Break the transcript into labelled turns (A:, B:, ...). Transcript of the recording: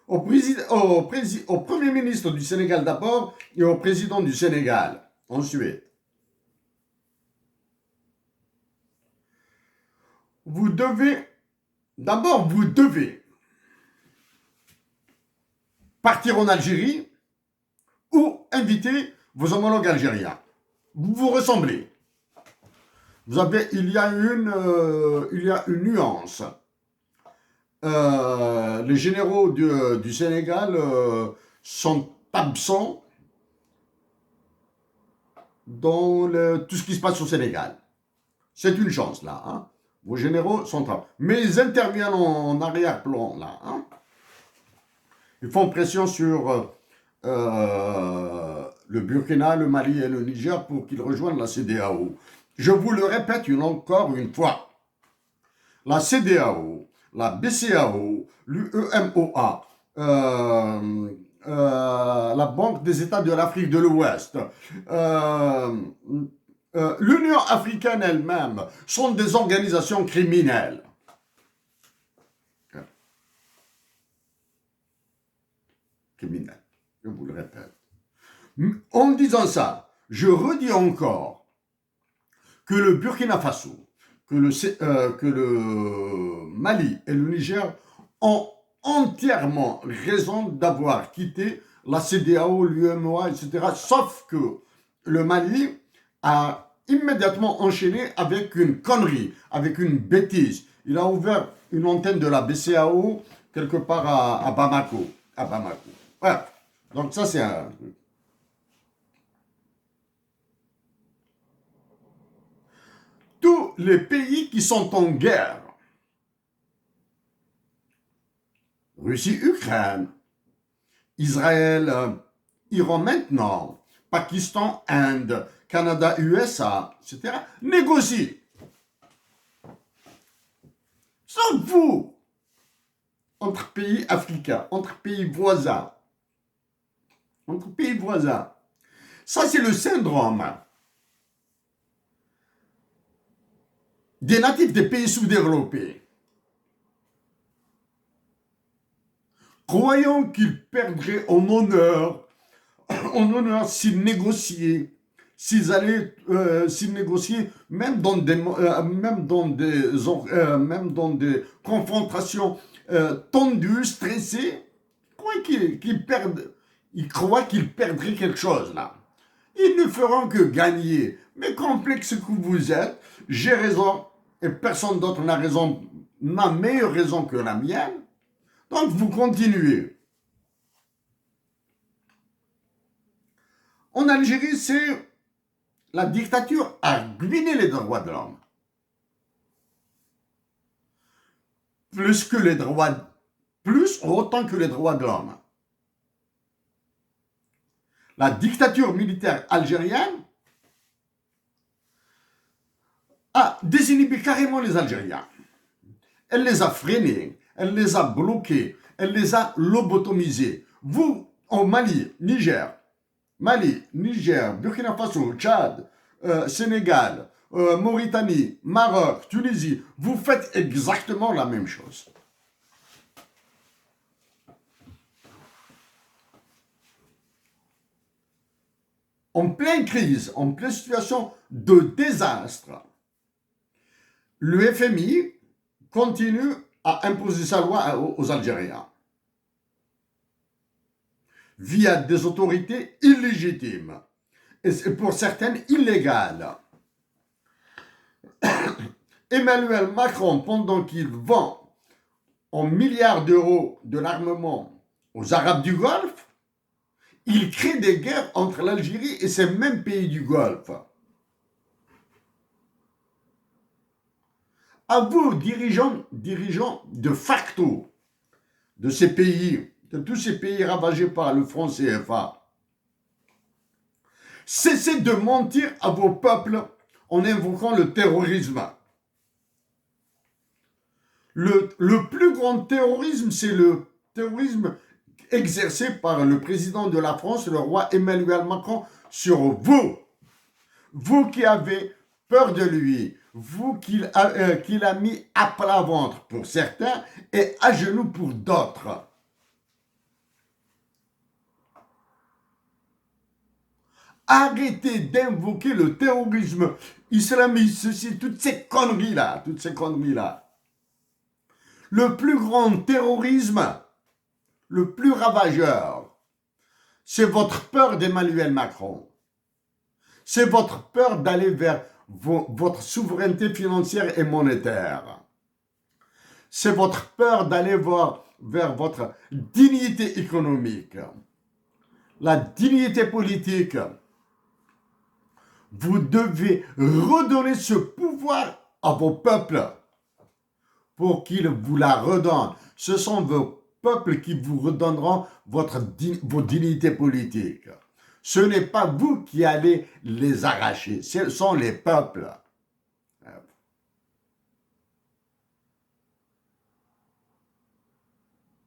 A: au Premier ministre du Sénégal d'abord et au président du Sénégal ensuite. D'abord, vous devez partir en Algérie ou inviter vos homologues algériens. Vous vous ressemblez. Il y a une nuance. Les généraux du Sénégal sont absents dans tout ce qui se passe au Sénégal. C'est une chance, là. Hein. Vos généraux sont absents. Mais ils interviennent en arrière-plan, là. Hein. Ils font pression sur le Burkina, le Mali et le Niger pour qu'ils rejoignent la CEDEAO. Je vous le répète encore une fois. La CEDEAO, la BCEAO, l'UEMOA, la Banque des États de l'Afrique de l'Ouest, l'Union africaine elle-même sont des organisations criminelles. Criminelles, je vous le répète. En disant ça, je redis encore que le Burkina Faso, que le Mali et le Niger ont entièrement raison d'avoir quitté la CEDEAO, l'UEMOA, etc. Sauf que le Mali a immédiatement enchaîné avec une connerie, avec une bêtise. Il a ouvert une antenne de la BCEAO quelque part à Bamako. Ouais. Donc ça, c'est un truc. Tous les pays qui sont en guerre, Russie, Ukraine, Israël, Iran maintenant, Pakistan, Inde, Canada, USA, etc., négocient. Sauf vous, entre pays africains, entre pays voisins. Ça, c'est le syndrome des natifs des pays sous-développés. Croyant qu'ils perdraient en honneur s'ils négociaient, s'ils négociaient même dans des confrontations tendues, stressées, ils croient qu'ils perdraient quelque chose là. Ils ne feront que gagner. Mais complexe que vous êtes, j'ai raison et personne d'autre n'a meilleure raison que la mienne. Donc vous continuez. En Algérie, la dictature a ruiné les droits de l'homme. Autant que les droits de l'homme. La dictature militaire algérienne a désinhibé carrément les Algériens. Elle les a freinés, elle les a bloqués, elle les a lobotomisés. Vous, en Mali, Niger, Burkina Faso, Tchad, Sénégal, Mauritanie, Maroc, Tunisie, vous faites exactement la même chose. En pleine crise, en pleine situation de désastre, le FMI continue à imposer sa loi aux Algériens via des autorités illégitimes et pour certaines illégales. Emmanuel Macron, pendant qu'il vend en milliards d'euros de l'armement aux Arabes du Golfe, il crée des guerres entre l'Algérie et ces mêmes pays du Golfe. À vous, dirigeants de facto de ces pays, de tous ces pays ravagés par le franc CFA, cessez de mentir à vos peuples en invoquant le terrorisme. Le plus grand terrorisme, c'est le terrorisme exercé par le président de la France, le roi Emmanuel Macron, sur vous. Vous qui avez peur de lui, vous qu'il a mis à plat ventre pour certains et à genoux pour d'autres. Arrêtez d'invoquer le terrorisme islamiste, ceci, toutes ces conneries-là, toutes ces conneries-là. Le plus grand terrorisme, le plus ravageur, c'est votre peur d'Emmanuel Macron. C'est votre peur d'aller vers votre souveraineté financière et monétaire. C'est votre peur d'aller vers votre dignité économique. La dignité politique. Vous devez redonner ce pouvoir à vos peuples pour qu'ils vous la redonnent. Ce sont vos peuples qui vous redonneront vos dignités politiques. Ce n'est pas vous qui allez les arracher, ce sont les peuples.